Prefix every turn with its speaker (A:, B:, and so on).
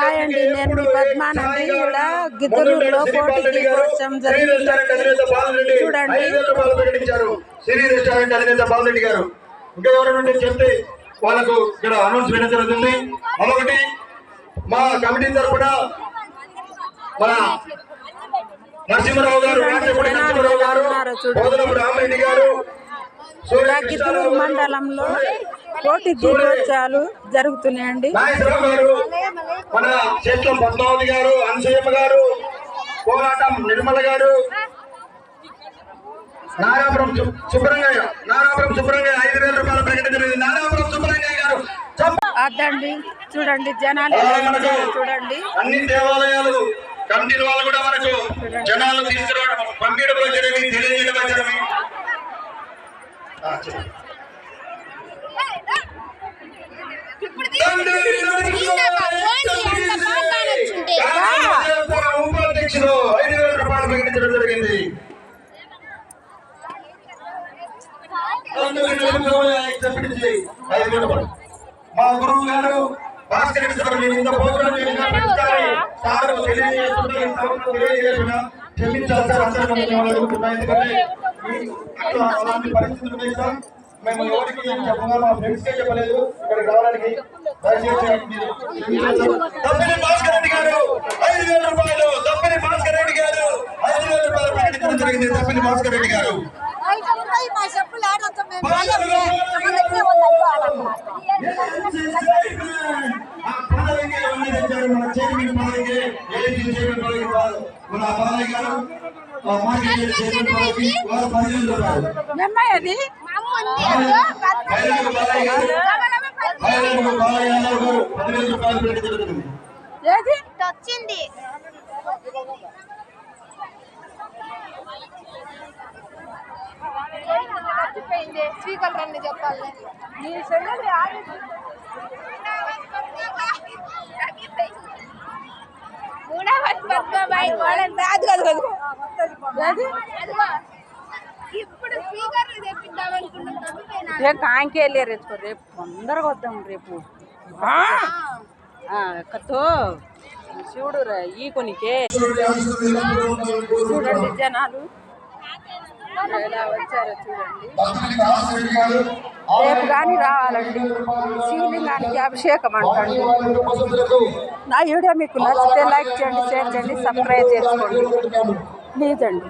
A: Hi అండి, నేను మీ పద్మానండి. ఇక్కడ గిద్దలూరులో పోటీ దీపోత్సవం జరిగింది. చూడండి.
B: ఇంకా ఎవరైనా చెప్తే వాళ్ళకు ఇక్కడ అనౌన్స్ చేయడం జరుగుతుంది. అదొకటి మా కమిటీ తరఫున మన నరసింహరావు గారు, నరసింహరావు గారు, పోదలపు రామరెడ్డి గారు,
A: గిద్దలూరు మండలంలో పోటీ దీపోత్సవాలు జరుగుతున్నాయండి.
B: నాగేశ్వరరావు గారు, మన చేతులం పద్మావతి గారు, అనసూయమ్మ గారు, పోరాటం నిర్మల గారు, నారాపురం సుబ్రహ్మణ్య 5,000 రూపాయలు ప్రకటించలేదు. నారాపురం సుబ్రహ్మణ్య గారు
A: అదండి. చూడండి జనాలు చూడండి.
B: అన్ని దేవాలయాలు కమిటీ వాళ్ళు కూడా మనకు జనాలు తీసుకురావడం, పంపించడం జరిగింది, తెలియజేయడం జరిగింది. ఉపాధ్యక్షులు 5,000 రూపాయలు ప్రకటించడం జరిగింది. మా గురువు గారు భాస్కర్ రెడ్డి సార్, మీరు ఇంత ప్రోగ్రాం క్షమించాలి సార్. అందరూ అడుగుతున్నా, ఎందుకంటే అలాంటి పరిస్థితులు ఉన్నాయి సార్. మేము ఎవరికి చెప్పగా మా ఫ్రెండ్స్ కే చెప్పలేదు ఇక్కడికి రావడానికి. తప్పిని భాస్కర్ రెడ్డి గారు 5,000 రూపాయలు, తప్పిని భాస్కర్ రెడ్డి గారు 5,000 రూపాయలు ప్రకటించడం జరిగింది. తప్పిని భాస్కర్ రెడ్డి గారు
C: వచ్చింది. స్పీకర్ అన్ని చెప్పాలి.
A: కాంకే రేపు రేపు తొందరగా వద్దాం. రేపు కతో శివుడు ఈ కొనికే చూడండి జనాలు ఎలా వచ్చారో చూడండి. రేపు కానీ రావాలండి. శివలింగానికి అభిషేకం అంటండి. నా వీడియో మీకు నచ్చితే లైక్ చేయండి, షేర్ చేయండి, సబ్స్క్రైబ్ చేసుకోండి ప్లీజ్ అండి.